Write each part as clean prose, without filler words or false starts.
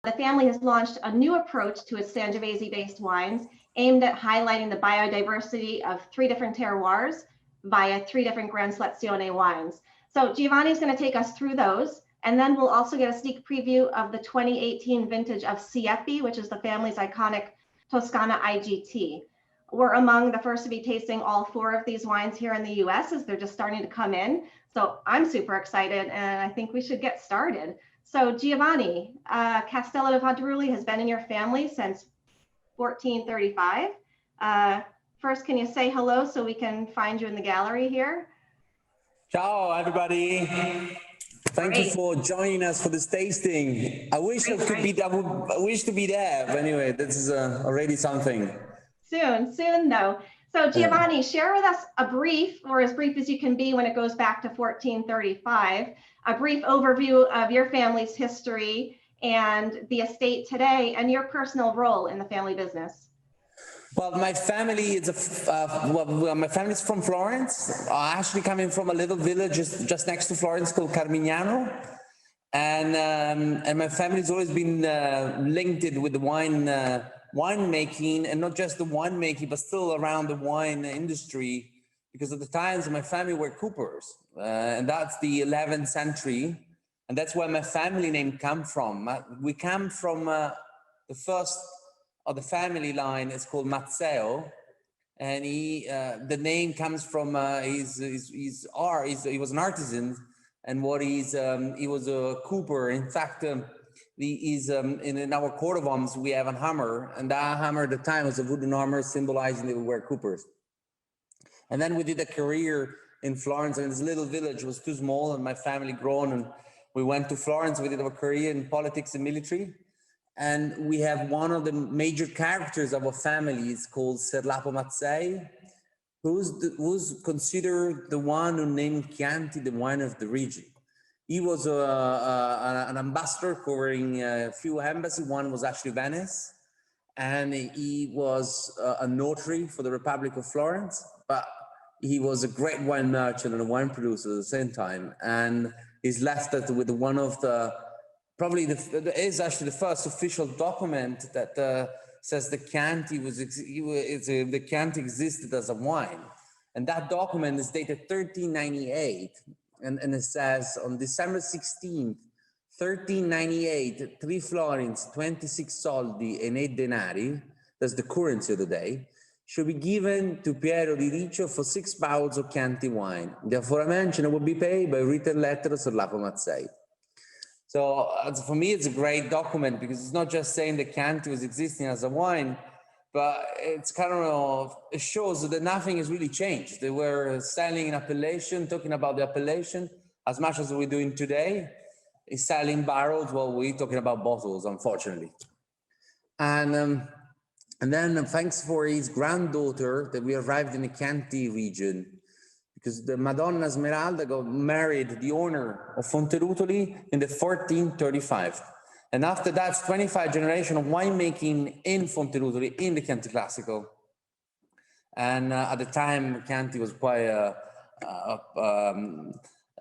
the family has launched a new approach to its Sangiovese-based wines aimed at highlighting the biodiversity of 3 different terroirs via 3 different Gran Selezione wines. So Giovanni's going to take us through those, and then we'll also get a sneak preview of the 2018 vintage of Siepi, which is the family's iconic Toscana IGT. We're among the first to be tasting all 4 of these wines here in the US as they're just starting to come in. So I'm super excited, and I think we should get started. So Giovanni, Castello di Fonterutoli has been in your family since 1435. First, can you say hello so we can find you in the gallery here? Ciao, everybody. Thank you for joining us for this tasting. I wish I could be. I wish to be there. But anyway, this is already something. Soon though. So Giovanni, share with us a brief, or as brief as you can be when it goes back to 1435, a brief overview of your family's history and the estate today and your personal role in the family business. Well, my family is my family's from Florence. Actually coming from a little village just next to Florence called Carmignano. And my family's always been linked with the winemaking, and not just the winemaking, but still around the wine industry, because at the times my family were coopers, and that's the 11th century, and that's where my family name come from. We come from the first of the family line is called Mazzei, and the name comes from his art. He was an artisan, and he was a cooper. In fact, in our coat of arms we have a hammer, and that hammer at the time was a wooden hammer symbolizing that we were coopers. And then we did a career in Florence, and this little village was too small, and my family grown, and we went to Florence. We did our career in politics and military. And we have one of the major characters of our family is called Ser Lapo Mazzei, who's considered the one who named Chianti the wine of the region. He was an ambassador covering a few embassies. One was actually Venice, and he was a notary for the Republic of Florence, but he was a great wine merchant and a wine producer at the same time. And he's left it with one of the is actually the first official document that says the Chianti the Chianti existed as a wine, and that document is dated 1398, and it says on December 16th, 1398, 3 florins, 26 soldi, and 8 denari, that's the currency of the day, should be given to Piero di Riccio for 6 barrels of Chianti wine. The aforementioned will be paid by written letter of Ser Lapo Mazzei. So for me, it's a great document because it's not just saying that Chianti was existing as a wine, but it's kind of, it shows that nothing has really changed. They were selling an appellation, talking about the appellation as much as we're doing today. Is selling barrels while we're talking about bottles, unfortunately. And then thanks for his granddaughter that we arrived in the Chianti region, because the Madonna Esmeralda got married the owner of Fonterutoli in the 1435. And after that, 25 generations of winemaking in Fonterutoli, in the Chianti Classico. And at the time, Chianti was quite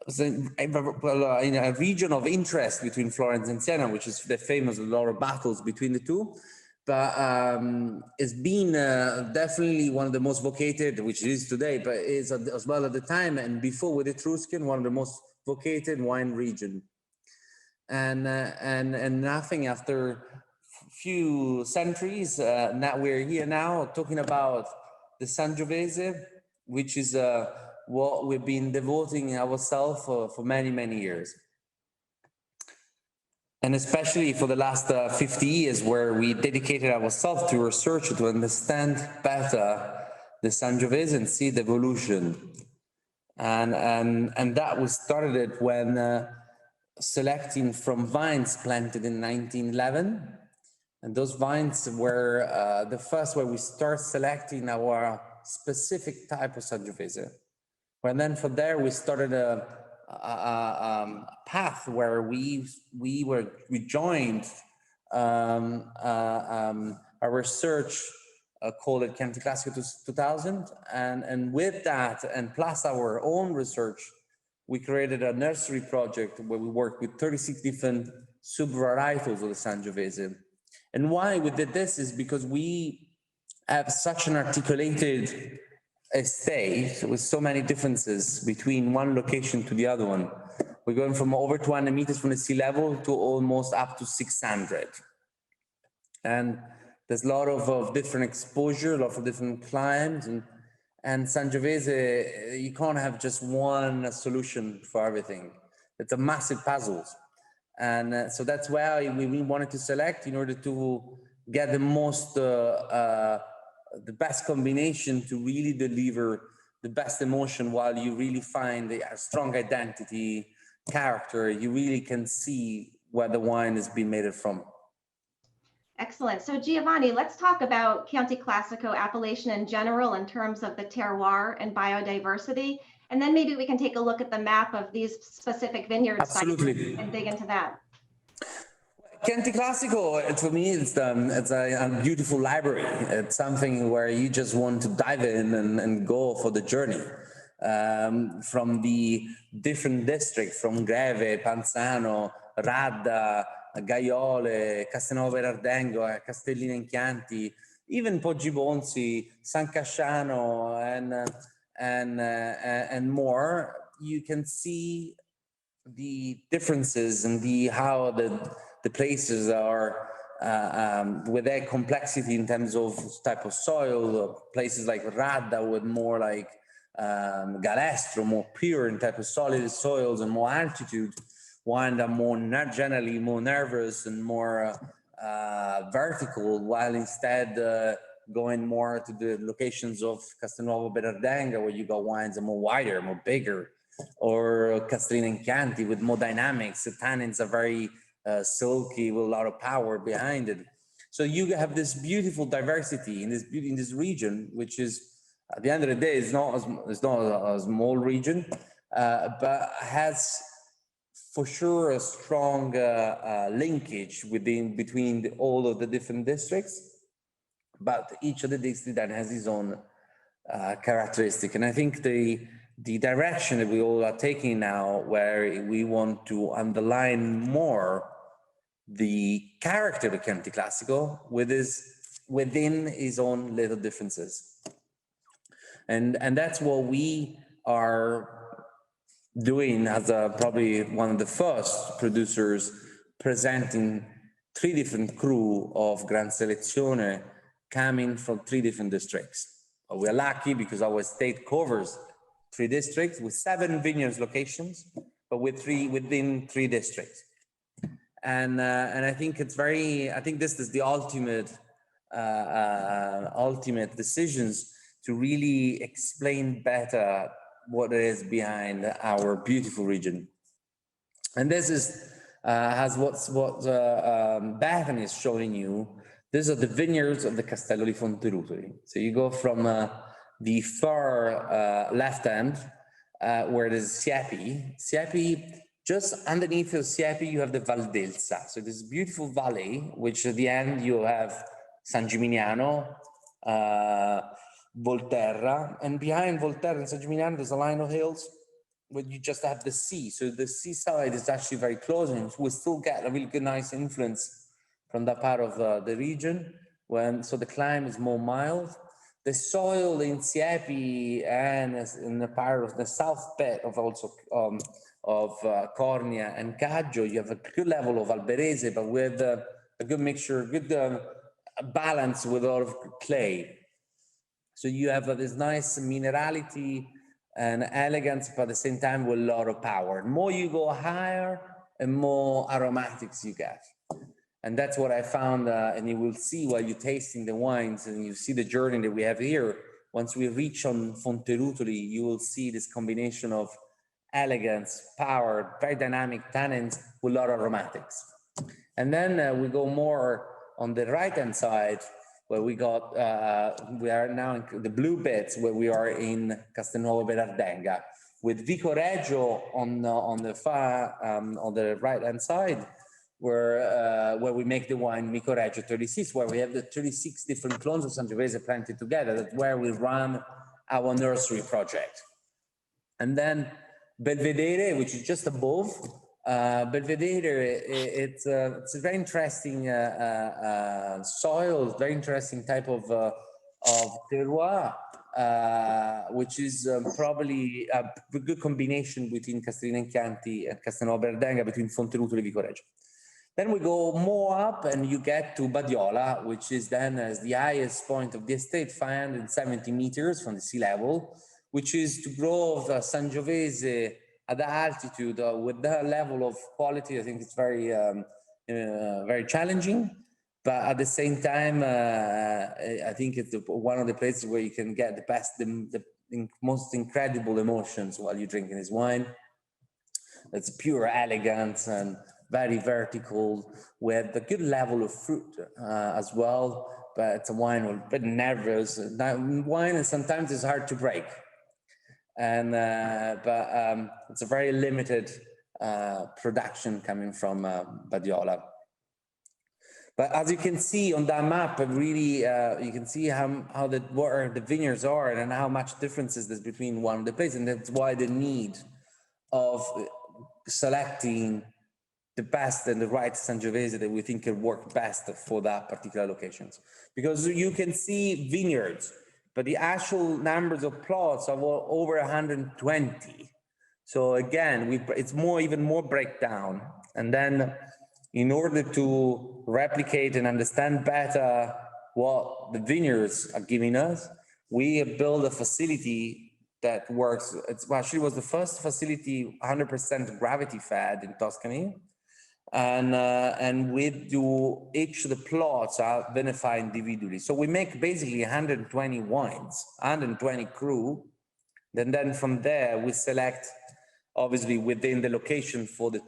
in a region of interest between Florence and Siena, which is the famous lot of battles between the two. But it's been definitely one of the most vocated, which it is today, but is as well at the time and before with the Tuscan, one of the most vocated wine region. And nothing after a few centuries, now we're here now talking about the Sangiovese, which is what we've been devoting ourselves for many, many years. And especially for the last 50 years, where we dedicated ourselves to research to understand better the Sangiovese and see the evolution. And that we started it when selecting from vines planted in 1911. And those vines were the first where we start selecting our specific type of Sangiovese. And then from there, we started a path where we joined a research called it Chianti Classico 2000, and with that and plus our own research, we created a nursery project where we worked with 36 different subvarietals of the Sangiovese. And why we did this is because we have such an articulated estate with so many differences between one location to the other one. We're going from over 200 meters from the sea level to almost up to 600. And there's a lot of different exposure, a lot of different climes, and Sangiovese, you can't have just one solution for everything. It's a massive puzzle. And so that's why we wanted to select in order to get the most, the best combination to really deliver the best emotion while you really find a strong identity, character. You really can see where the wine is being made from. Excellent. So Giovanni, let's talk about Chianti Classico appellation in general in terms of the terroir and biodiversity. And then maybe we can take a look at the map of these specific vineyard sites and dig into that. Chianti Classico, for me, it's a beautiful library. It's something where you just want to dive in and go for the journey. From the different districts, from Greve, Panzano, Radda, Gaiole, Castelnuovo Berardengo, Castellina in Chianti, even Poggibonsi, San Casciano, and more. You can see the differences and how the places are with their complexity in terms of type of soil. Places like Radda with more like Galestro, more pure in type of solid soils and more altitude. Wine that more generally more nervous and more vertical, while instead going more to the locations of Castelnuovo Berardenga, where you got wines that are more wider, more bigger, or Castellina in Chianti with more dynamics. The tannins are very silky with a lot of power behind it. So you have this beautiful diversity in this region, which is at the end of the day, it's not a small region, but has for sure a strong linkage between all of the different districts, but each of the districts then has its own characteristic. And I think the direction that we all are taking now, where we want to underline more the character of Chianti Classico within his own little differences. And that's what we are doing as probably one of the first producers, presenting 3 different crew of Gran Selezione coming from 3 different districts. We're lucky because our estate covers 3 districts with 7 vineyards locations, but within 3 districts. And I think I think this is the ultimate decisions to really explain better what is behind our beautiful region. And this is as what Bethany is showing you. These are the vineyards of the Castello di Fonterutoli. So you go from the far left hand, where there's Siepi. Just underneath the Siepi, you have the Val d'Elsa. So this beautiful valley, which at the end you have San Gimignano, Volterra, and behind Volterra and San Gimignano, there's a line of hills where you just have the sea. So the seaside is actually very close, and we still get a really good, nice influence from that part of the region. So the climate is more mild. The soil in Siepi and in the part of the south bit of also of Cornia and Caggio, you have a good level of alberese, but with a good mixture, good balance with a lot of clay. So you have this nice minerality and elegance, but at the same time with a lot of power. The more you go higher, and more aromatics you get. And that's what I found, and you will see while you're tasting the wines and you see the journey that we have here. Once we reach on Fonterutoli, you will see this combination of elegance, power, very dynamic tannins with a lot of aromatics. And then we go more on the right-hand side, where we are now in the blue bits, where we are in Castelnuovo Berardenga, with Vicoreggio on the right-hand side, where we make the wine Vicoreggio 36, where we have the 36 different clones of Sangiovese planted together. That's where we run our nursery project. And then Belvedere, which is just above, Belvedere, it's a very interesting soil, very interesting type of terroir, which is probably a good combination between Castellino and Chianti and Castello between Fonterutoli and Vicoreggio. Then we go more up and you get to Badiola, which is then as the highest point of the estate, 570 meters from the sea level, which is to grow Sangiovese at the altitude with that level of quality. I think it's very, very challenging, but at the same time, I think it's one of the places where you can get the best, the most incredible emotions while you're drinking this wine. It's pure elegance and very vertical with a good level of fruit as well, but it's a wine with a bit nervous. That wine sometimes is hard to break. And it's a very limited production coming from Badiola. But as you can see on that map, really you can see how where the vineyards are and how much differences there's between one of the places, and that's why the need of selecting the best and the right Sangiovese that we think can work best for that particular locations. Because you can see vineyards, but the actual numbers of plots are over 120. So again, it's even more breakdown. And then in order to replicate and understand better what the vineyards are giving us, we build a facility that works. It actually was the first facility 100% gravity fed in Tuscany. And we do each of the plots are vinified individually. So we make basically 120 wines, 120 cru. Then from there, we select obviously within the location for the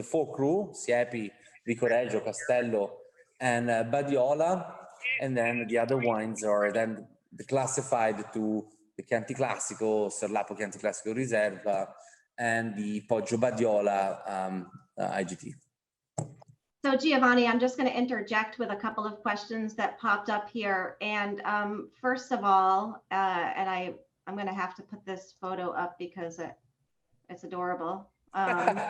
four cru, Siepi, Vicoreggio, Castello, and Badiola. And then the other wines are then classified to the Chianti Classico, Serlapo Chianti Classico Riserva, and the Poggio Badiola IGT. So Giovanni, I'm just going to interject with a couple of questions that popped up here. And first of all, and I'm going to have to put this photo up because it's adorable. But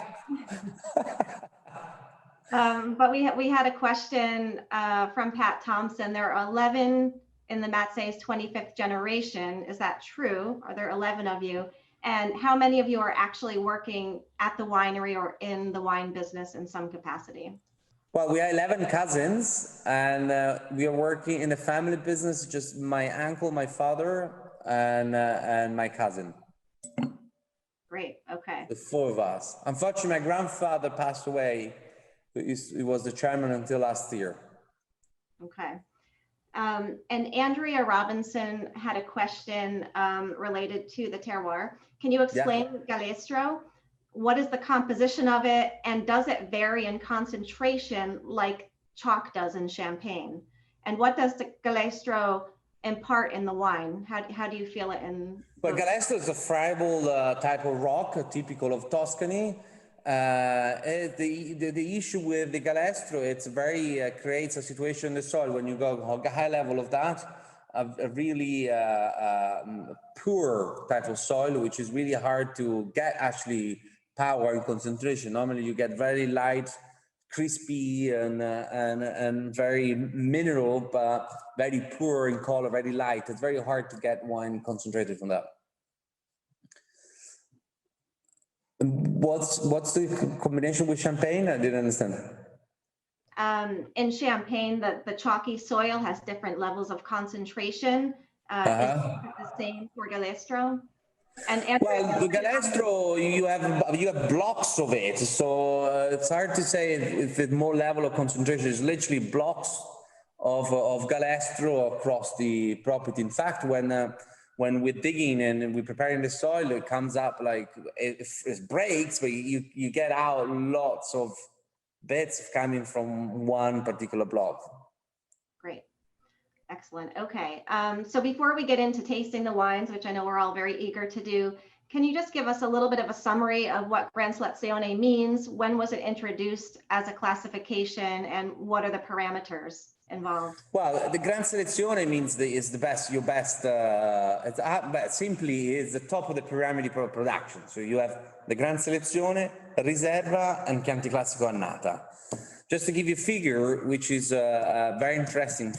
we had a question from Pat Thompson. There are 11 in the Mazzei's 25th generation. Is that true? Are there 11 of you? And how many of you are actually working at the winery or in the wine business in some capacity? Well, we are 11 cousins, and we are working in the family business, just my uncle, my father, and my cousin. Great, okay. The four of us. Unfortunately, my grandfather passed away. He was the chairman until last year. Okay. And Andrea Robinson had a question related to the terroir. Can you explain Galestro? What is the composition of it, and does it vary in concentration like chalk does in Champagne? And what does the Galestro impart in the wine? How do you feel it in? Well, Galestro is a friable type of rock, typical of Tuscany. The issue with the Galestro, it's very creates a situation in the soil when you go a high level of that, a really poor type of soil, which is really hard to get actually power and concentration. Normally you get very light, crispy and very mineral, but very poor in color, very light. It's very hard to get wine concentrated from that. What's the combination with Champagne? I didn't understand. In Champagne, the chalky soil has different levels of concentration. Is the same for Galestro? Well, the Galestro, you have blocks of it, so it's hard to say if it's more level of concentration. It's literally blocks of Galestro across the property. In fact, when we're digging and we're preparing the soil, it comes up like it breaks, but you get out lots of bits coming from one particular block. Great. Excellent. Okay. So before we get into tasting the wines, which I know we're all very eager to do, can you just give us a little bit of a summary of what Gran Selezione means? When was it introduced as a classification, and what are the parameters involved? Well, the Gran Selezione means is the best, your best, simply is the top of the pyramid of production. So you have the Gran Selezione, Riserva, and Chianti Classico Annata. Just to give you a figure, which is very interesting,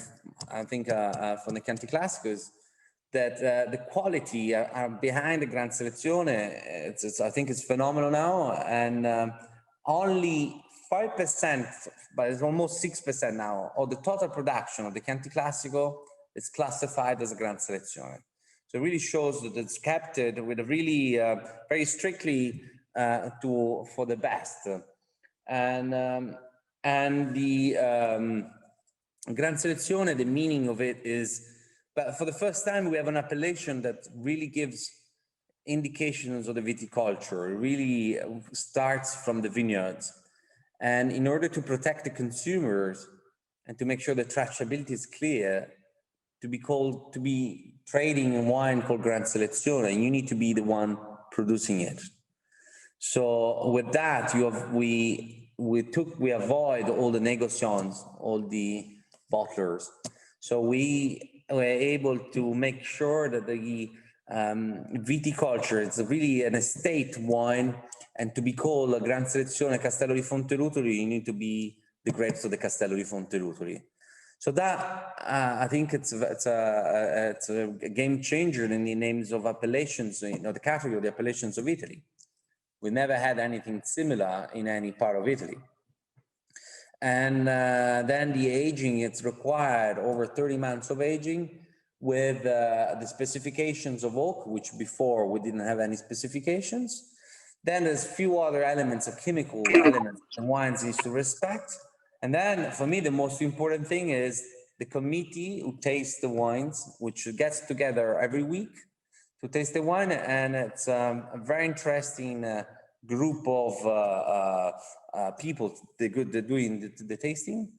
I think, from the Chianti Classico, is that the quality behind the Gran Selezione, I think it's phenomenal now, and only 5%, but it's almost 6% now, of the total production of the Chianti Classico is classified as a Gran Selezione. So it really shows that it's kept it with a really very strictly for the best. And the Gran Selezione, the meaning of it is, but for the first time, we have an appellation that really gives indications of the viticulture. It really starts from the vineyards. And in order to protect the consumers and to make sure the traceability is clear, to be trading in wine called Gran Selezione, you need to be the one producing it. So with that, we avoid all the negociants, all the bottlers. So we were able to make sure that the viticulture is really an estate wine, and to be called a Gran Selezione Castello di Fonterutoli, you need to be the grapes of the Castello di Fonterutoli. So that I think it's a game changer in the names of appellations, the category of the appellations of Italy. We never had anything similar in any part of Italy. And then the aging, it's required over 30 months of aging with the specifications of oak, which before we didn't have any specifications. Then there's few other elements, of chemical elements, and wines needs to respect. And then for me, the most important thing is the committee who tastes the wines, which gets together every week to taste the wine. And it's a very interesting group of people, they're doing the tasting,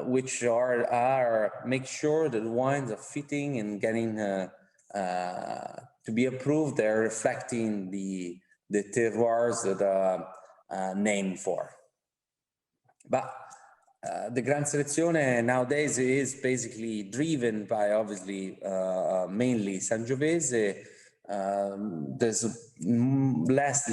which make sure that the wines are fitting and getting to be approved. They're reflecting the terroirs that are named for. But the Gran Selezione nowadays is basically driven by, obviously, mainly Sangiovese. There's less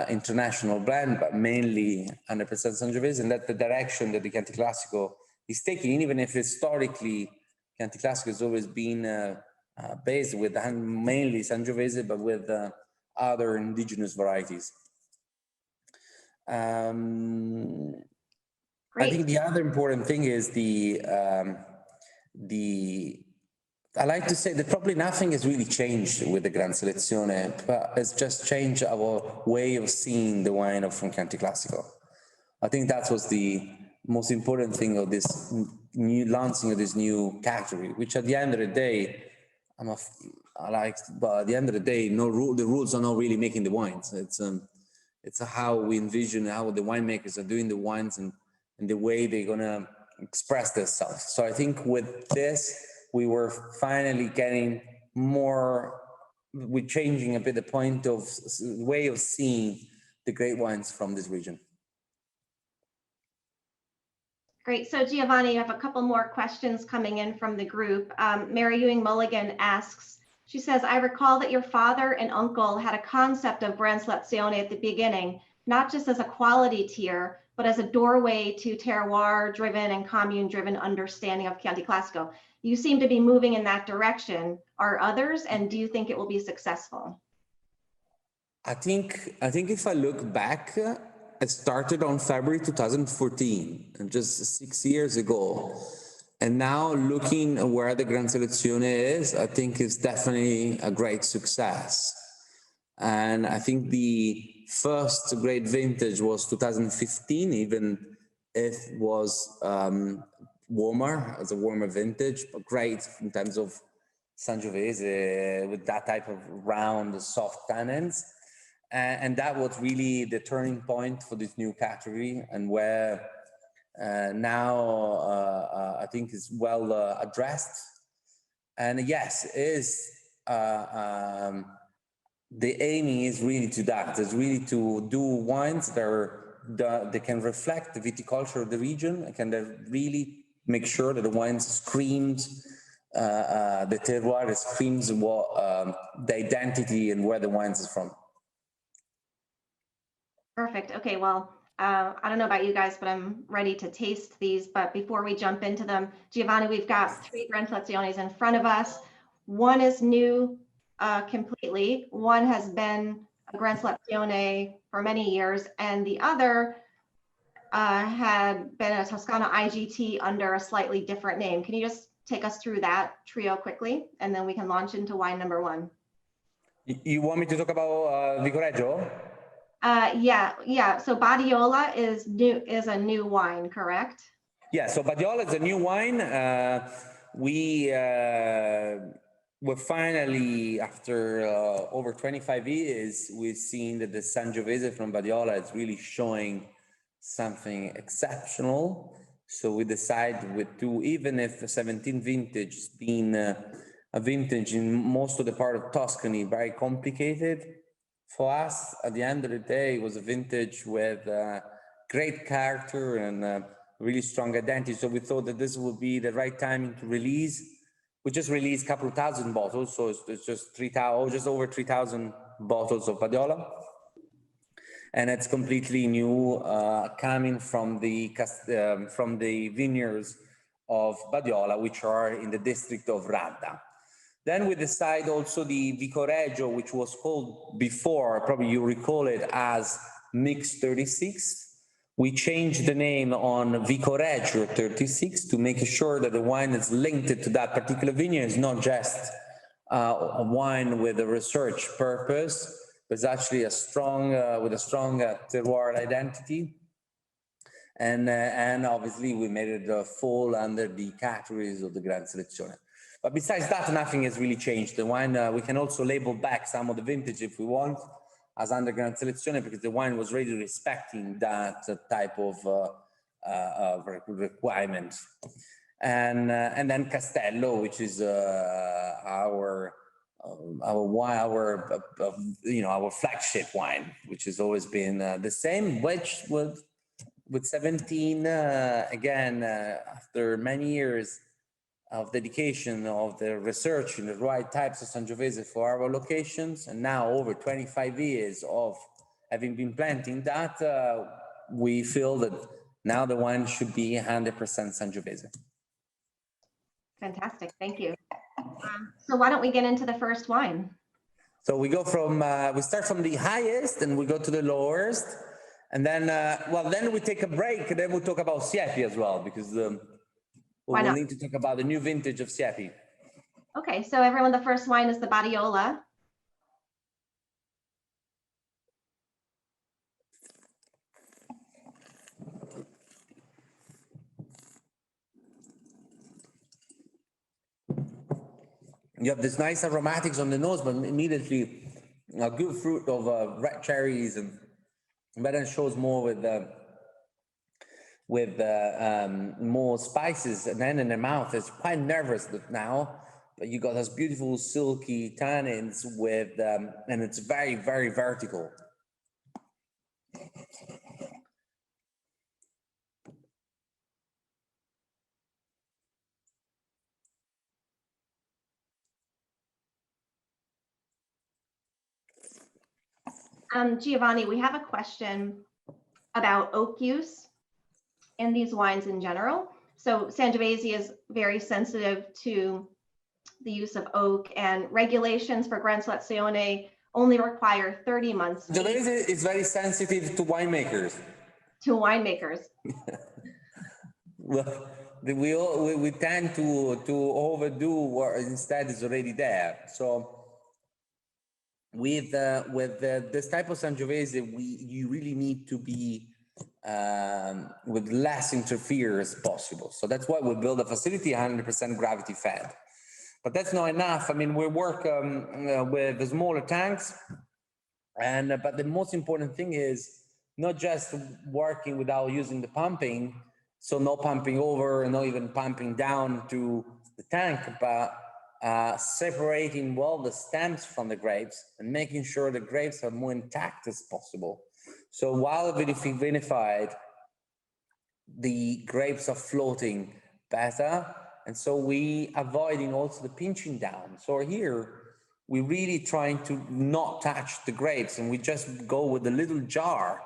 international blend, but mainly 100% Sangiovese, and that's the direction that the Chianti Classico is taking, even if historically Chianti Classico has always been based with mainly Sangiovese, but with other indigenous varieties. I think the other important thing is I like to say that probably nothing has really changed with the Gran Selezione, but it's just changed our way of seeing the wine from Chianti Classico. I think that was the most important thing of this new launching of this new category, which at the end of the day, but at the end of the day, the rules are not really making the wines. It's how we envision how the winemakers are doing the wines and the way they're gonna express themselves. So I think with this, we were finally getting more, we're changing a bit the point of way of seeing the great wines from this region. Great. So Giovanni, you have a couple more questions coming in from the group. Mary Ewing Mulligan asks, she says, I recall that your father and uncle had a concept of Gran Selezione at the beginning, not just as a quality tier, but as a doorway to terroir-driven and commune-driven understanding of Chianti Classico. You seem to be moving in that direction. Are others, and do you think it will be successful? I think if I look back, it started on February 2014, just 6 years ago. And now looking where the Gran Selezione is, I think it's definitely a great success. And I think the first great vintage was 2015, even if it was warmer, as a warmer vintage, but great in terms of Sangiovese with that type of round, soft tannins. And that was really the turning point for this new category, and where now I think is well addressed. And yes, the aiming is really to that, is really to do wines that are they can reflect the viticulture of the region and can really make sure that the wine screams the terroir, screams what the identity and where the wines is from. Perfect. Okay, well, I don't know about you guys, but I'm ready to taste these. But before we jump into them, Giovanni, we've got 3 Gran Seleziones in front of us. One is new completely. One has been a Gran Selezione for many years, and the other had been a Toscana IGT under a slightly different name. Can you just take us through that trio quickly, and then we can launch into wine number 1? You want me to talk about Vicoreggio? Yeah. So Badiola is a new wine, correct? Yeah. So Badiola is a new wine. We're finally, after over 25 years, we've seen that the Sangiovese from Badiola is really showing something exceptional. So we decided to, even if the 17 vintage has been a vintage in most of the part of Tuscany, very complicated. For us, at the end of the day, it was a vintage with great character and really strong identity. So we thought that this would be the right timing to release. We just released a couple of thousand bottles, so it's just 3,000, just over 3,000 bottles of Badiola, and it's completely new, coming from the vineyards of Badiola, which are in the district of Radda. Then we decide also the Vicoreggio, which was called before, probably you recall it as Mix 36. We changed the name on Vicoreggio 36 to make sure that the wine is linked to that particular vineyard. It's not just a wine with a research purpose, but it's actually a strong, with a strong terroir identity. And obviously we made it fall under the categories of the Gran Selezione. But besides that, nothing has really changed. The wine, we can also label back some of the vintage if we want as under Gran Selezione, because the wine was really respecting that type of requirement. And then Castello, which is our flagship wine, which has always been the same, which with 17, again, after many years of dedication of the research in the right types of Sangiovese for our locations, and now over 25 years of having been planting that, we feel that now the wine should be 100% Sangiovese. Fantastic, thank you. So why don't we get into the first wine? So we go from, we start from the highest and we go to the lowest, and then, then we take a break, and then we'll talk about Siepi as well, because we'll need to talk about the new vintage of Siepi. Okay, so everyone, the first wine is the Badiola. You have this nice aromatics on the nose, but immediately a good fruit of red cherries, and then shows more with more spices, and then in the mouth it's quite nervous now, but you got those beautiful silky tannins with and it's very, very vertical. Giovanni, we have a question about oak use in these wines in general. So Sangiovese is very sensitive to the use of oak, and regulations for Gran Selezione only require 30 months. Sangiovese is very sensitive to winemakers. To winemakers. Well, we tend to overdo what instead is already there. So with this type of Sangiovese, you really need to be with less interference possible. So that's why we build a facility 100% gravity fed. But that's not enough. I mean, we work with the smaller tanks, but the most important thing is not just working without using the pumping, so no pumping over and not even pumping down to the tank, but separating well the stems from the grapes and making sure the grapes are more intact as possible. So while vinified, the grapes are floating better, and so we avoiding also the pinching down. So here we really trying to not touch the grapes, and we just go with a little jar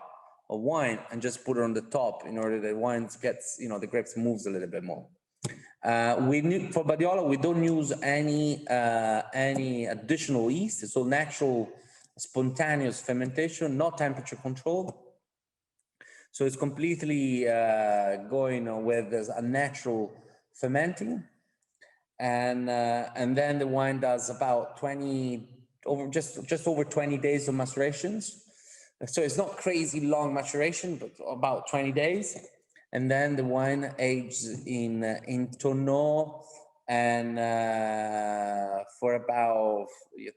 of wine and just put it on the top in order that the wine gets, you know, the grapes moves a little bit more. For Badiola, we don't use any additional yeast. It's all natural, spontaneous fermentation, not temperature controlled. So it's completely going with a natural fermenting, and then the wine does about just over 20 days of macerations. So it's not crazy long maturation, but about 20 days. And then the wine ages in tonneau and for about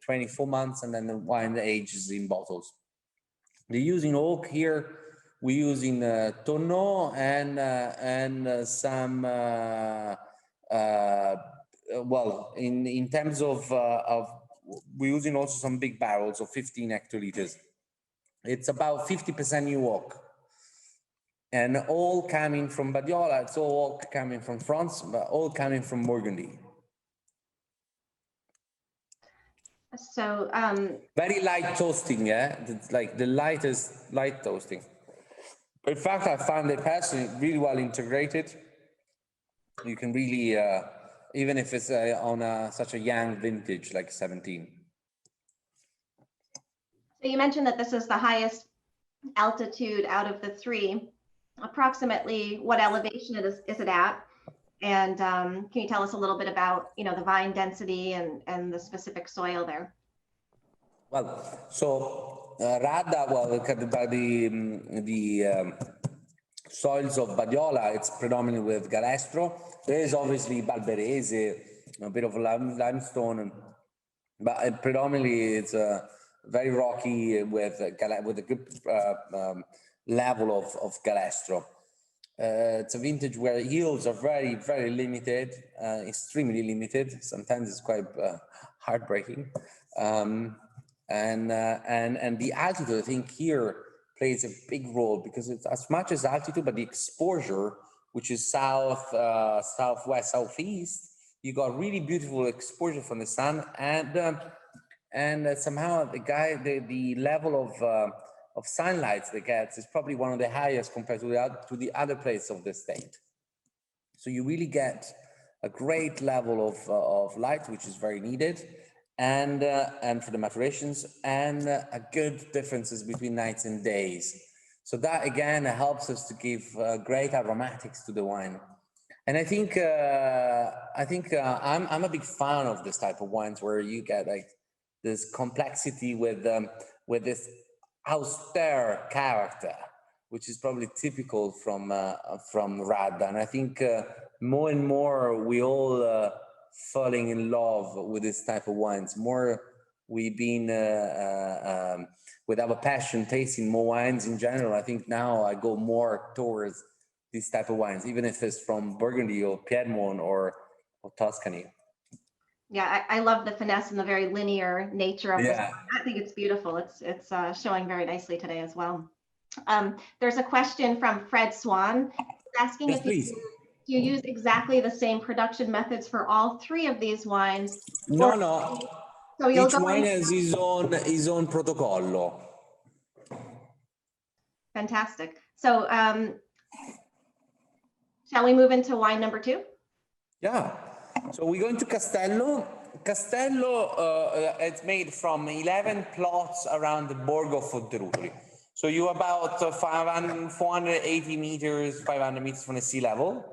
24 months, and then the wine ages in bottles. They're using oak here. We're using tonneau and some well, in terms of we're using also some big barrels of 15 hectoliters. It's about 50% new oak, and all coming from Badiola. It's all oak coming from France, but all coming from Burgundy. So very light toasting, yeah. It's like the lightest light toasting. In fact, I found it personally really well integrated. You can really, even if it's on such a young vintage like 17. So you mentioned that this is the highest altitude out of the three. Approximately what elevation is it at? And can you tell us a little bit about, you know, the vine density and the specific soil there? Well, so Radda, well, the soils of Badiola, it's predominantly with galestro. There is obviously Balberese, a bit of limestone, but predominantly it's very rocky with a good level of galestro. It's a vintage where yields are very, very limited, extremely limited. Sometimes it's quite heartbreaking. And the altitude, I think, here plays a big role, because it's as much as altitude, but the exposure, which is south, southwest, southeast, you got really beautiful exposure from the sun, and somehow the level of sunlight they get is probably one of the highest compared to the other places of the state. So you really get a great level of light, which is very needed, and for the maturations, and a good differences between nights and days. So that again helps us to give great aromatics to the wine. And I think I'm a big fan of this type of wines where you get like this complexity with this austere character, which is probably typical from Radda. And I think more and more we all falling in love with this type of wines. More we've been with our passion tasting more wines in general. I think now I go more towards these type of wines, even if it's from Burgundy or Piedmont or Tuscany. Yeah, I love the finesse and the very linear nature of this. I think it's beautiful. It's showing very nicely today as well. There's a question from Fred Swan asking if you use exactly the same production methods for all three of these wines. No. So each wine has his own protocollo. Fantastic. So shall we move into wine number 2? Yeah. So we're going to Castello. Castello, it's made from 11 plots around the Borgo Fonterutoli. So you're about 480 meters, 500 meters from the sea level.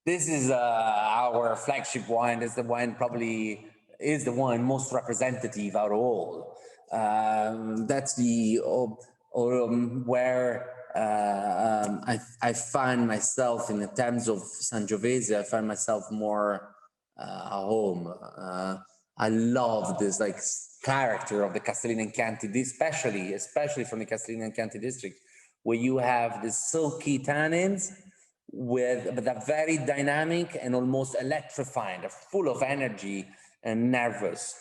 This is our flagship wine. This is the wine probably is the one most representative out of all. That's the where I find myself in the terms of Sangiovese. I find myself more at home. I love this like character of the Castellino and Chianti, especially from the Castellino and Chianti district, where you have the silky tannins but they're very dynamic and almost electrifying. They're full of energy and nervous.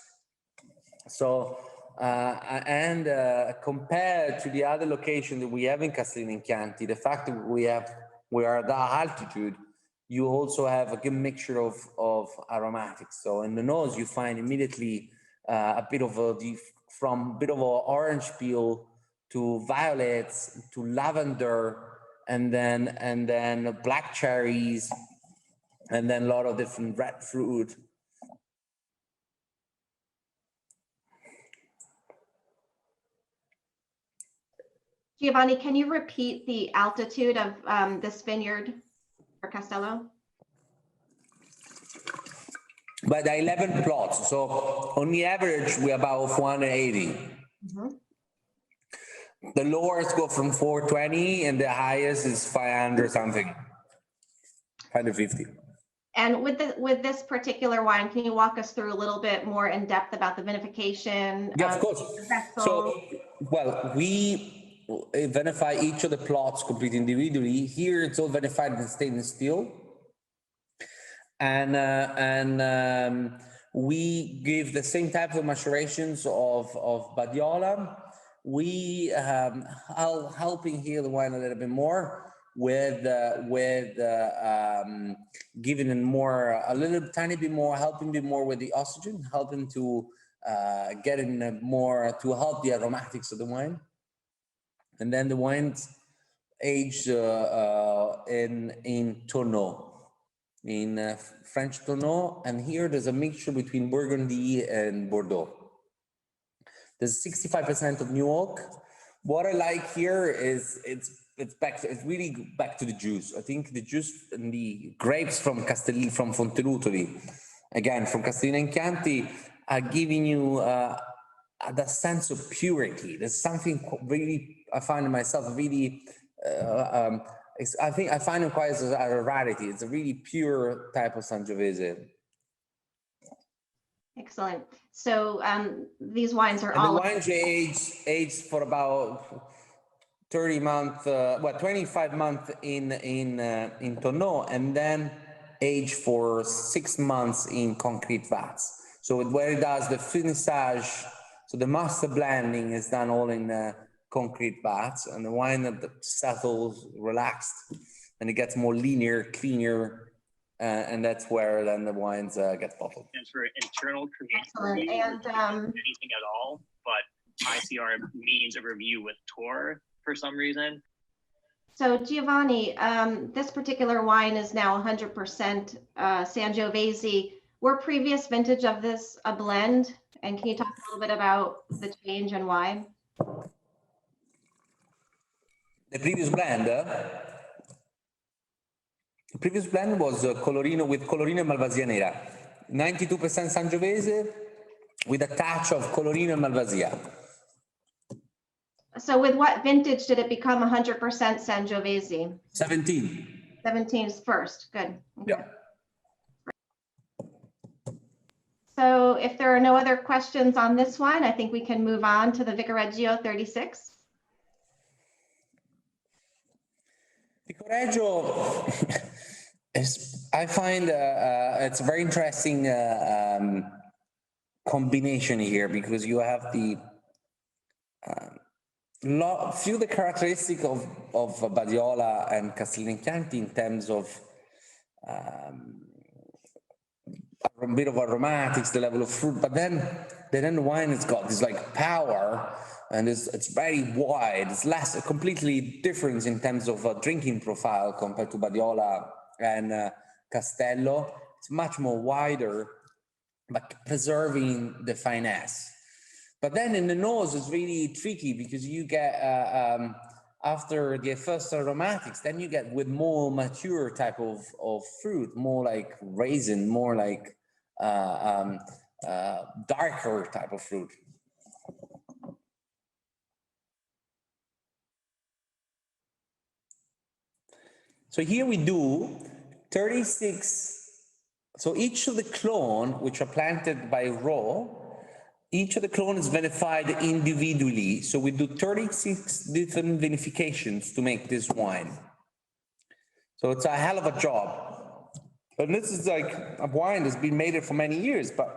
So Compared to the other location that we have in Castello and Chianti, the fact that we are at that altitude, you also have a good mixture of aromatics. So in the nose, you find immediately a bit of from a bit of an orange peel to violets to lavender, and then black cherries, and then a lot of different red fruit. Giovanni, can you repeat the altitude of this vineyard for Castello? But the 11 plots, so on the average, we're about 480. Mm-hmm. The lowest go from 420 and the highest is 500 something, 150. And with this particular wine, can you walk us through a little bit more in depth about the vinification? Yeah, of course. So, well, we vinify each of the plots completely individually. Here, it's all vinified in stainless steel. And we give the same type of macerations of Badiola. We helping heal the wine a little bit more with giving it more, a little tiny bit more, helping bit more with the oxygen, helping to get in more to help the aromatics of the wine. And then the wine's aged in tonneau. In French tonneau, and here there's a mixture between Burgundy and Bordeaux. There's 65% of new oak. What I like here is it's really back to the juice. I think the juice and the grapes from Castello, from Fonterutoli, again from Castello and Chianti, are giving you the sense of purity. There's something really I find in myself really. I think I find it quite a rarity. It's a really pure type of Sangiovese. Excellent. So these wines are all. The wines aged for about 30 months, 25 months in tonneau, and then aged for 6 months in concrete vats. So where it does the finissage, so the master blending is done all in concrete vats, and the wine that settles, relaxed, and it gets more linear, cleaner, and that's where then the wines get bottled. And for internal creation, excellent. And anything at all, but ICR means a review with tour for some reason. So Giovanni, this particular wine is now 100% Sangiovese. Were previous vintage of this a blend? And can you talk a little bit about the change and why? The previous blend was Colorino with Colorino and Malvasia Nera. 92% Sangiovese with a touch of Colorino and Malvasia. So with what vintage did it become 100% Sangiovese? 17. 17 is first, good. Okay. Yeah. So if there are no other questions on this one, I think we can move on to the Vicoreggio 36. Vicoreggio I find it's a very interesting combination here, because you have the few of the characteristics of Badiola and Castello and Chianti in terms of a bit of aromatics, the level of fruit, but then the wine has got this like power, and it's very wide. It's less completely different in terms of drinking profile compared to Badiola and Castello. It's much more wider, but preserving the finesse. But then in the nose, it's really tricky, because you get after the first aromatics, then you get with more mature type of fruit, more like raisin, more like darker type of fruit. So here we do 36. So each of the clone, which are planted by row, each of the clone is vinified individually. So we do 36 different vinifications to make this wine. So it's a hell of a job. But this is like a wine that's been made for many years, but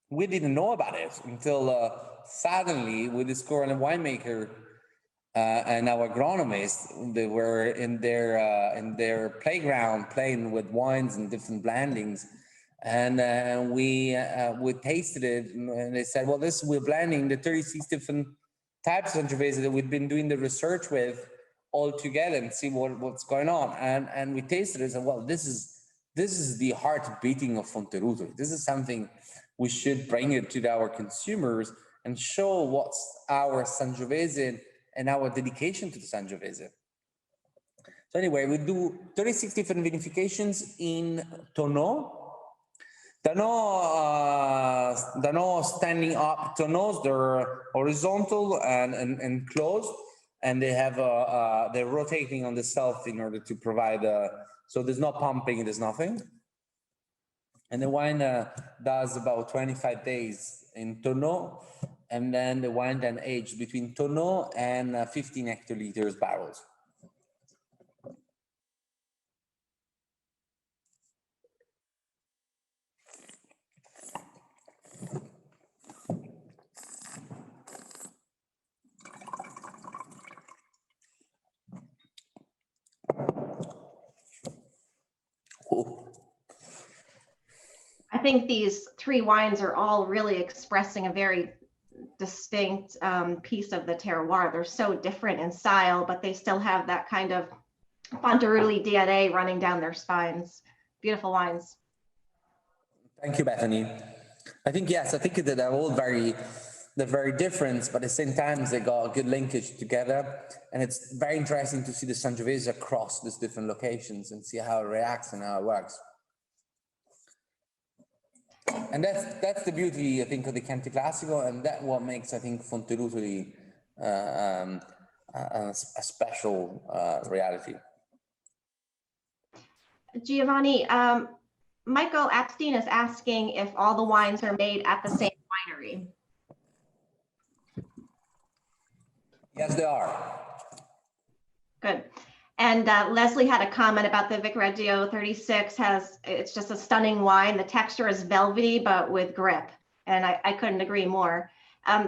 we didn't know about it until suddenly we discovered a winemaker and our agronomists. They were in their playground playing with wines and different blendings, and we tasted it, and they said, "Well, this we're blending the 36 different types of Sangiovese that we've been doing the research with all together and see what's going on." And we tasted it and said, "Well, this is the heart beating of Fonterutoli. This is something we should bring it to our consumers and show what's our Sangiovese and our dedication to the Sangiovese." So anyway, we do 36 different vinifications in tonneaux. Tonneaux standing up tonneaux, they're horizontal and closed, and they have they're rotating on the self in order to provide so there's no pumping, there's nothing. And the wine does about 25 days in tonneau, and then the wine then aged between tonneau and 15 hectoliters barrels. I think these three wines are all really expressing a very distinct piece of the terroir. They're so different in style, but they still have that kind of Fonterutoli DNA running down their spines. Beautiful wines. Thank you, Bethany. I think, yes, I think that they're very different, but at the same time, they got a good linkage together. And it's very interesting to see the Sangiovese across these different locations and see how it reacts and how it works. And that's the beauty, I think, of the Chianti Classico, and that's what makes, I think, Fonterutoli a special reality. Giovanni, Michael Epstein is asking if all the wines are made at the same winery. Yes, they are. Good. And Leslie had a comment about the Vicoreggio 36 it's just a stunning wine. The texture is velvety, but with grip. And I couldn't agree more.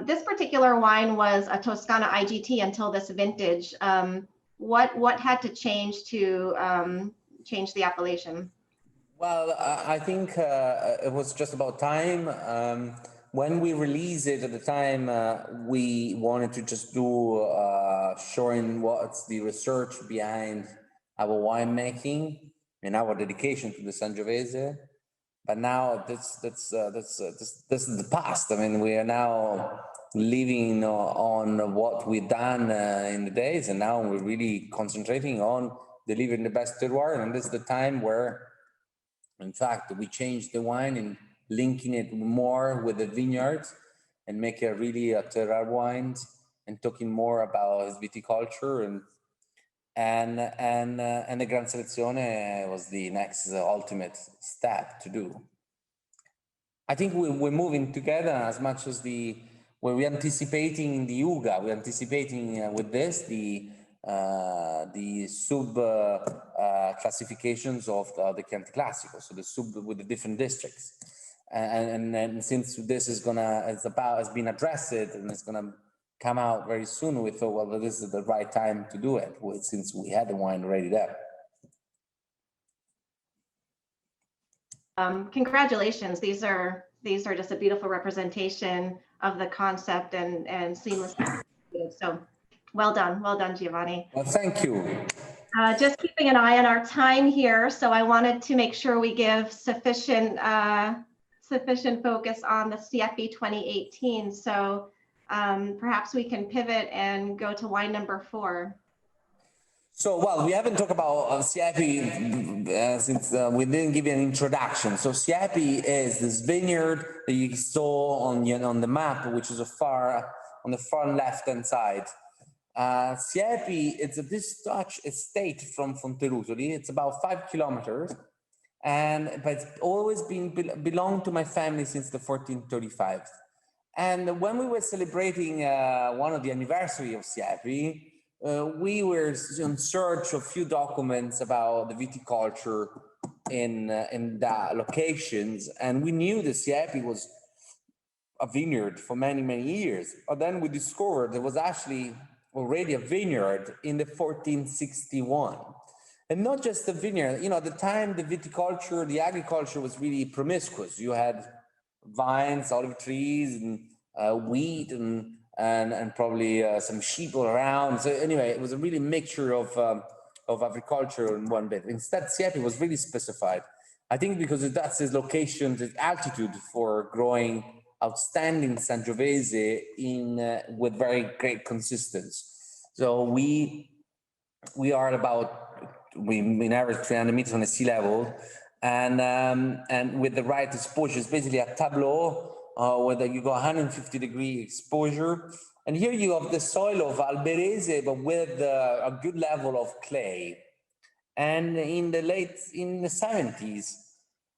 This particular wine was a Toscana IGT until this vintage. What had to change to change the appellation? Well, I think it was just about time. When we released it at the time, we wanted to just do showing what's the research behind our winemaking and our dedication to the Sangiovese. But now this is the past. I mean, we are now living on what we've done in the days, and now we're really concentrating on delivering the best terroir. And this is the time where, in fact, we changed the wine and linking it more with the vineyards and make it really a terroir wine, and talking more about his viticulture and the Gran Selezione was the next ultimate step to do. I think we're moving together as much as we're anticipating the UGA, we're anticipating with this the sub classifications of the Chianti Classico, so the sub with the different districts. And since this is has been addressed and it's gonna come out very soon, we thought, well, this is the right time to do it, since we had the wine already there. Congratulations! These are just a beautiful representation of the concept and seamless. So, well done, Giovanni. Well, thank you. Just keeping an eye on our time here, so I wanted to make sure we give sufficient focus on the CFE 2018. So perhaps we can pivot and go to wine number 4. So, well, we haven't talked about Siepi since we didn't give you an introduction. So Siepi is this vineyard that you saw on the map, which is on the far left-hand side. Siepi, it's a Dutch estate from Fonterutoli. It's about 5 kilometers. But it's always belonged to my family since the 1435. And when we were celebrating one of the anniversary of Siepi, we were in search of few documents about the viticulture in the locations, and we knew that Siepi was a vineyard for many, many years. But then we discovered there was actually already a vineyard in the 1461. And not just a vineyard, at the time, the viticulture, the agriculture was really promiscuous. You had vines, olive trees, and wheat, and probably some sheep all around. So anyway, it was a really mixture of agriculture in one bit. Instead, Siepi was really specified. I think because that's its location, its altitude for growing outstanding Sangiovese with very great consistency. So we are in average 300 meters on the sea level, and with the right exposure, it's basically a tableau where you go 150-degree exposure. And here you have the soil of Alberese, but with a good level of clay. And in the 70s,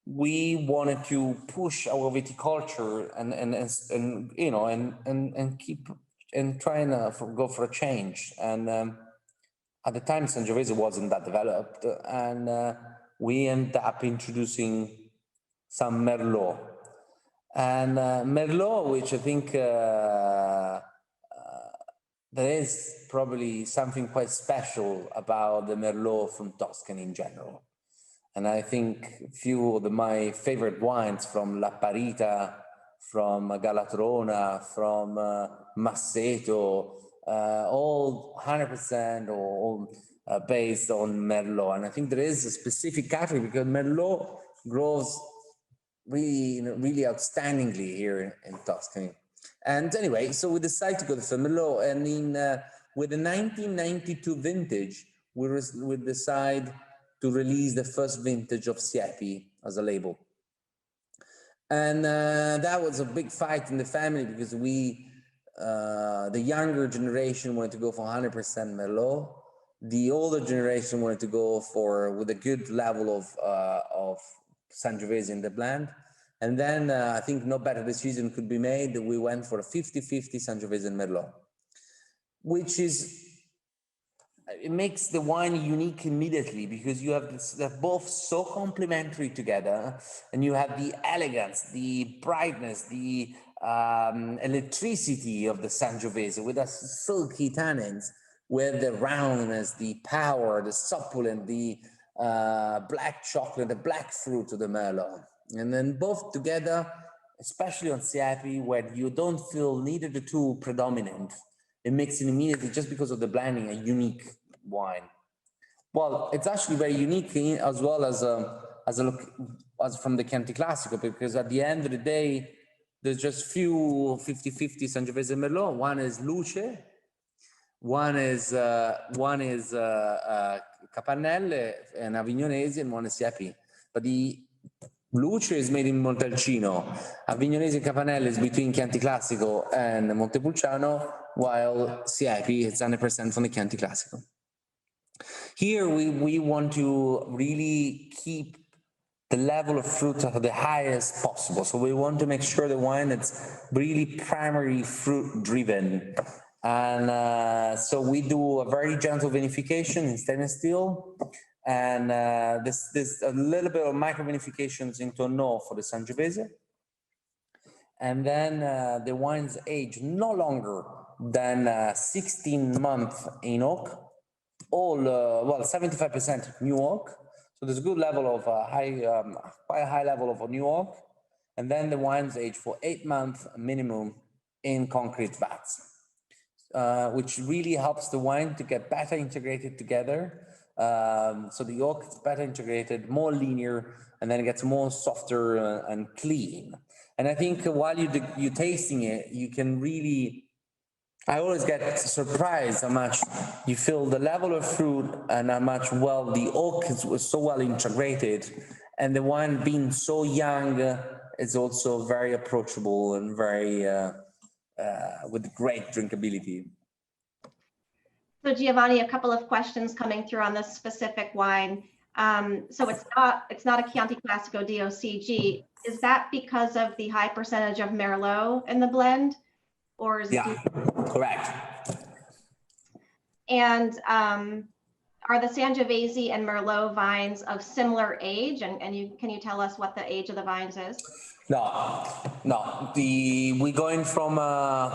we wanted to push our viticulture and keep and try and go for a change. And at the time, Sangiovese wasn't that developed, and we ended up introducing some Merlot. And Merlot, which I think there is probably something quite special about the Merlot from Tuscany in general. And I think few of my favorite wines from La Parita, from Galatrona, from Masseto, all 100% or all based on Merlot. And I think there is a specific category because Merlot grows really outstandingly here in Tuscany. And anyway, so we decided to go for Merlot, and with the 1992 vintage, we decide to release the first vintage of Siepi as a label. And that was a big fight in the family because the younger generation wanted to go for 100% Merlot. The older generation wanted to go with a good level of Sangiovese in the blend. And then I think no better decision could be made. We went for a 50-50 Sangiovese and Merlot, which it makes the wine unique immediately because you have they're both so complementary together, and you have the elegance, the brightness, the electricity of the Sangiovese with the silky tannins, with the roundness, the power, the succulent, the black chocolate, the black fruit of the Merlot. And then both together, especially on Siepi, where you don't feel neither the two predominant, it makes it immediately, just because of the blending, a unique wine. Well, it's actually very unique as well as from the Chianti Classico, because at the end of the day, there's just few 50-50 Sangiovese Merlot. One is Luce, one is Capannelle and Avignonese, and one is Siepi. But the Luce is made in Montalcino. Avignonese and Capannelle is between Chianti Classico and Montepulciano, while Siepi is 100% from the Chianti Classico. Here we want to really keep the level of fruit at the highest possible. So we want to make sure the wine is really primary fruit driven. And so we do a very gentle vinification in stainless steel. And there's a little bit of micro vinifications in Tonneau for the Sangiovese. And then the wines age no longer than 16 months in oak, 75% new oak. So there's a good level of quite a high level of new oak. And then the wines age for 8 months minimum in concrete vats, which really helps the wine to get better integrated together. So the oak is better integrated, more linear, and then it gets more softer and clean. And I think while you're tasting it, you can really, I always get surprised how much you feel the level of fruit and how much the oak was so well integrated, and the wine being so young is also very approachable and very with great drinkability. So Giovanni, a couple of questions coming through on this specific wine. So it's not a Chianti Classico DOCG. Is that because of the high percentage of Merlot in the blend, or is it? Yeah, correct. And are the Sangiovese and Merlot vines of similar age? And can you tell us what the age of the vines is? No. We're going from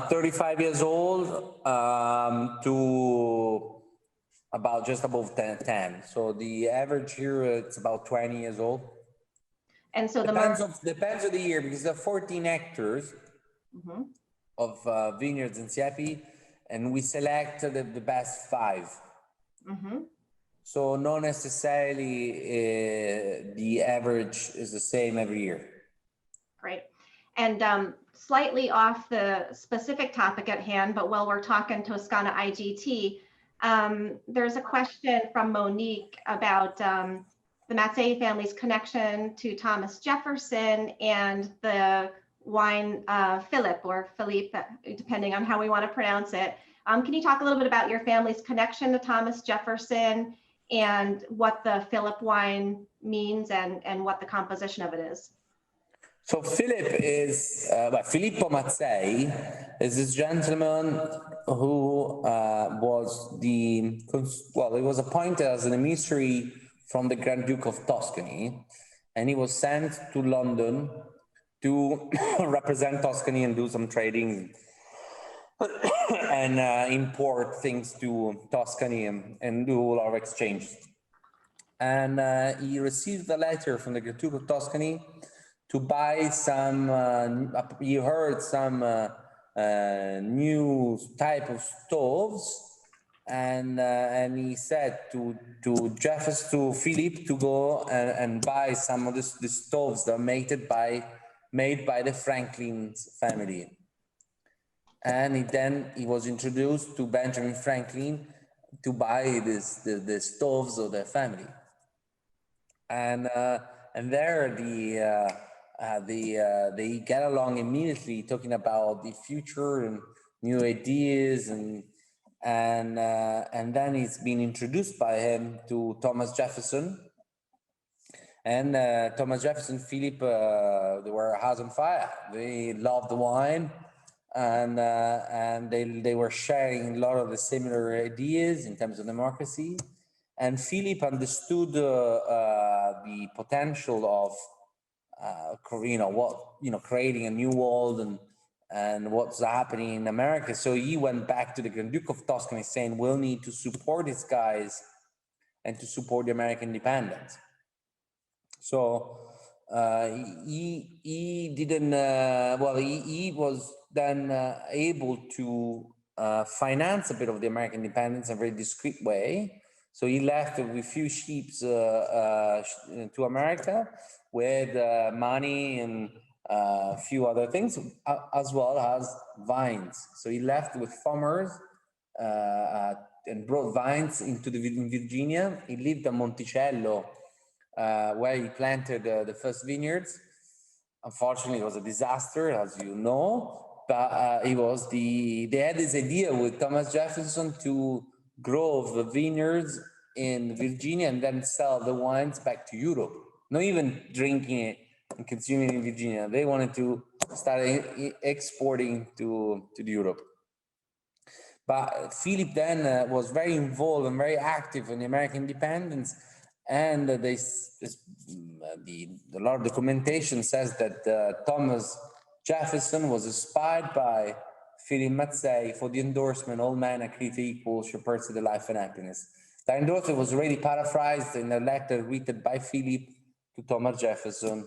35 years old to about just above 10. So the average here, it's about 20 years old. And so depends of the year, because there are 14 hectares of vineyards in Siepi, and we select the best 5. So not necessarily the average is the same every year. Great. And slightly off the specific topic at hand, but while we're talking Toscana IGT, there's a question from Monique about the Mazzei family's connection to Thomas Jefferson and the wine Philip, or Philippe, depending on how we want to pronounce it. Can you talk a little bit about your family's connection to Thomas Jefferson and what the Philip wine means and what the composition of it is? So Philip is, Filippo Mazzei is this gentleman who he was appointed as an emissary from the Grand Duke of Tuscany, and he was sent to London to represent Tuscany and do some trading and import things to Tuscany and do a lot of exchange. And he received a letter from the Grand Duke of Tuscany to buy some, he heard some new type of stoves, and he said to Philip to go and buy some of the stoves that are made by the Franklin's family. And he was introduced to Benjamin Franklin to buy the stoves of their family. And there they get along immediately, talking about the future and new ideas, and then he's been introduced by him to Thomas Jefferson, and Thomas Jefferson, Philip, they were a house on fire. They loved the wine, and they were sharing a lot of the similar ideas in terms of democracy. And Philip understood the potential of creating a new world and what's happening in America. So he went back to the Grand Duke of Tuscany saying, we'll need to support these guys and to support the American independence. So he didn't, he was then able to finance a bit of the American independence in a very discreet way. So he left with a few sheep to America with money and a few other things, as well as vines. So he left with farmers and brought vines in Virginia. He lived at Monticello, where he planted the first vineyards. Unfortunately, it was a disaster, as you know. But they had this idea with Thomas Jefferson to grow the vineyards in Virginia and then sell the wines back to Europe. Not even drinking it and consuming it in Virginia. They wanted to start exporting to Europe. But Philip then was very involved and very active in the American independence, and a lot of documentation says that Thomas Jefferson was inspired by Philip Mazzei for the endorsement, all men are created equal, shall pursue the life and happiness. The endorsement was already paraphrased in a letter written by Philip to Thomas Jefferson.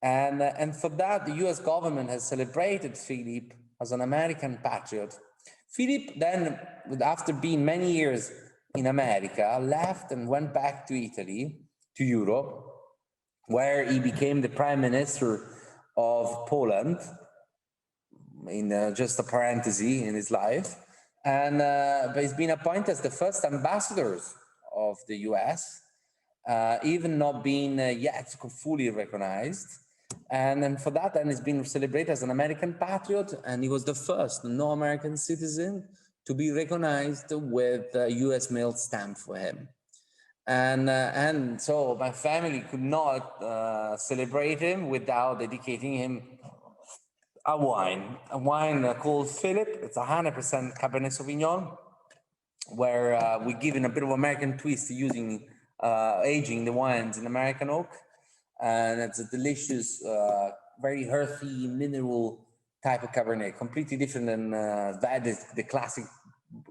And for that, the US government has celebrated Philip as an American patriot. Philip then, after being many years in America, left and went back to Italy, to Europe, where he became the Prime Minister of Poland, in just a parenthesis in his life. But he's been appointed as the first ambassadors of the US, even not being yet fully recognized. And then for that, then he's been celebrated as an American patriot, and he was the first no-American citizen to be recognized with a US mail stamp for him. And so my family could not celebrate him without dedicating him a wine called Philip. It's 100% Cabernet Sauvignon. where we give in a bit of American twist using aging the wines in American oak, and it's a delicious, very earthy, mineral type of Cabernet, completely different than that is the classic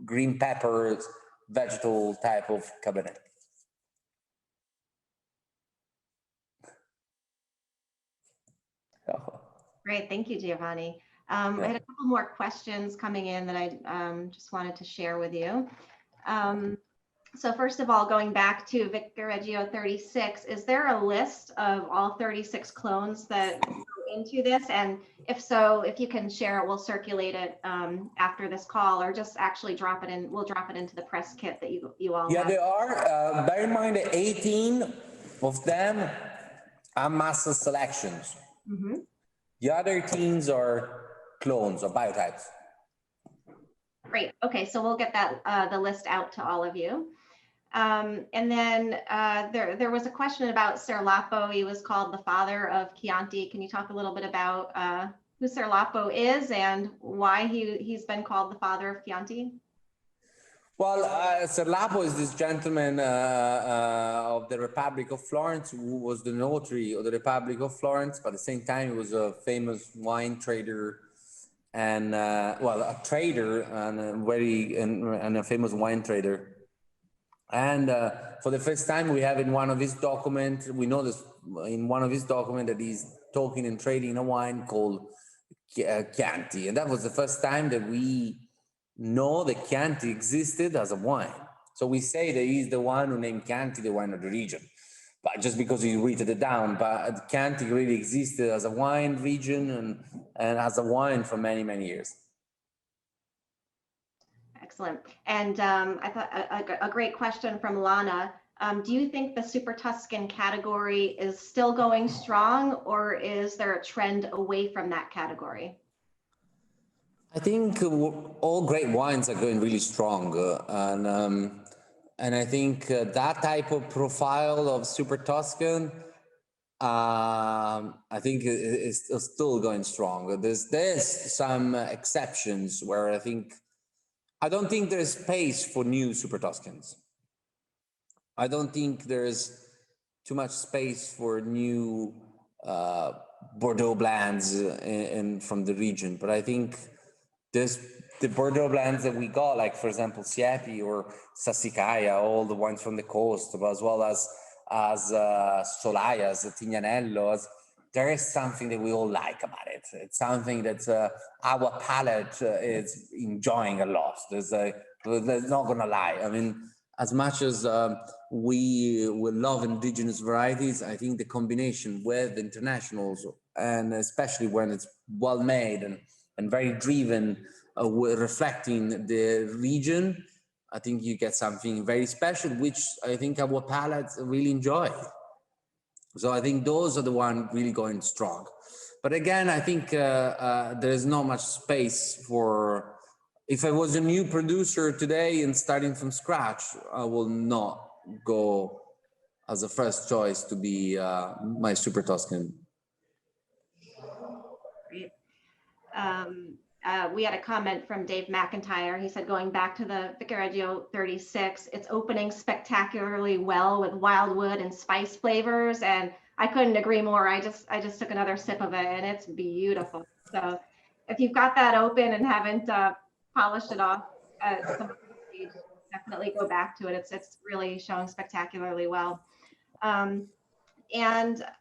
green peppers, vegetable type of Cabernet. Great, thank you, Giovanni. I had a couple more questions coming in that I just wanted to share with you. So first of all, going back to Vicoreggio 36, is there a list of all 36 clones that go into this? And if so, if you can share it, we'll circulate it after this call, or just actually drop it in. We'll drop it into the press kit that you all have. There are. Bear in mind that 18 of them are master selections. Mm-hmm. The other 18 are clones or biotypes. Great. Okay, so we'll get that the list out to all of you. And then there was a question about Ser Lapo. He was called the father of Chianti. Can you talk a little bit about who Ser Lapo is and why he's been called the father of Chianti? Well, Ser Lapo is this gentleman of the Republic of Florence who was the notary of the Republic of Florence, but at the same time he was a famous wine trader and a trader and a famous wine trader. And for the first time, we have in one of his documents, we know this in one of his documents that he's talking and trading a wine called Chianti. And that was the first time that we know that Chianti existed as a wine. So we say that he's the one who named Chianti the wine of the region, but just because he wrote it down. But Chianti really existed as a wine region and as a wine for many, many years. Excellent. And I thought a great question from Lana. Do you think the Super Tuscan category is still going strong, or is there a trend away from that category? I think all great wines are going really strong, and I think that type of profile of Super Tuscan, I think is still going strong. There's some exceptions where I don't think there's space for new Super Tuscans. I don't think there's too much space for new Bordeaux blends from the region, but I think there's the Bordeaux blends that we got, like for example Siepi or Sassicaia, all the wines from the coast, as well as Solayas, Tignanello. There is something that we all like about it. It's something that our palate is enjoying a lot. There's not gonna lie. I mean, as much as we will love indigenous varieties, I think the combination with internationals, and especially when it's well made and very driven, reflecting the region, I think you get something very special, which I think our palates really enjoy. So I think those are the ones really going strong. But again, I think there's not much space for, if I was a new producer today and starting from scratch, I will not go as a first choice to be my Super Tuscan. Great. We had a comment from Dave McIntyre. He said, going back to the Vicoreggio 36, it's opening spectacularly well with wildwood and spice flavors. And I couldn't agree more. I just took another sip of it and it's beautiful. So if you've got that open and haven't polished it off at some stage, definitely go back to it. It's really showing spectacularly well. And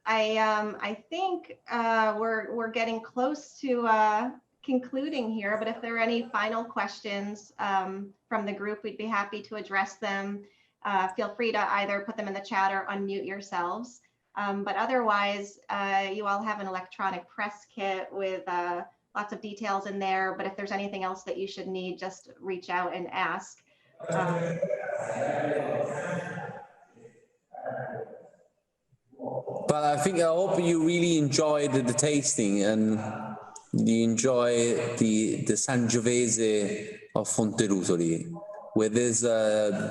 I think we're getting close to concluding here, but if there are any final questions from the group, we'd be happy to address them. Feel free to either put them in the chat or unmute yourselves. But otherwise, you all have an electronic press kit with lots of details in there. But if there's anything else that you should need, just reach out and ask. But I hope you really enjoyed the tasting and you enjoy the Sangiovese of Fonterutoli with these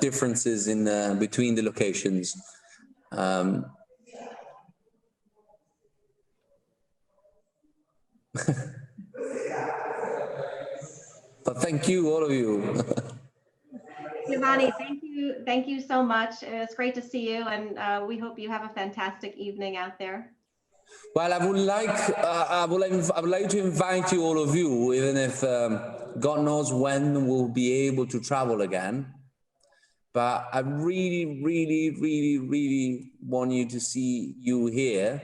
differences in between the locations. But thank you, all of you. Giovanni, thank you so much. It's great to see you, and we hope you have a fantastic evening out there. Well, I would like to invite you, all of you, even if God knows when we'll be able to travel again. But I really, really, really, really want you to see you here.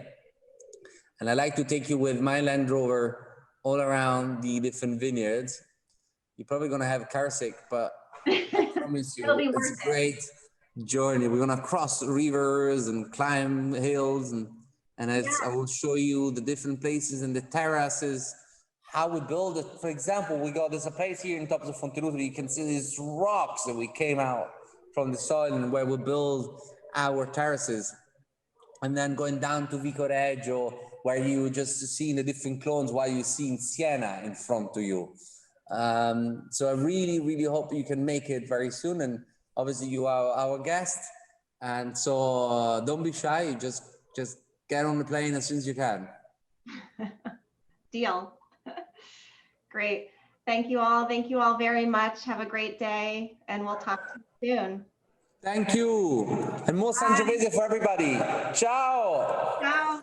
And I'd like to take you with my Land Rover all around the different vineyards. You're probably going to have car sick, but I promise you, it's a great journey. We're going to cross rivers and climb hills, and I will show you the different places and the terraces, how we build it. For example, we got there's a place here in top of Fonterutoli. You can see these rocks that we came out from the soil and where we build our terraces. And then going down to Vicoreggio, where you just seeing the different clones while you're seeing Siena in front of you. So I really, really hope you can make it very soon. And obviously you are our guest. And so don't be shy, just get on the plane as soon as you can. Deal. Great. Thank you all. Thank you all very much. Have a great day, and we'll talk to you soon. Thank you. And more Sangiovese for everybody. Ciao. Ciao.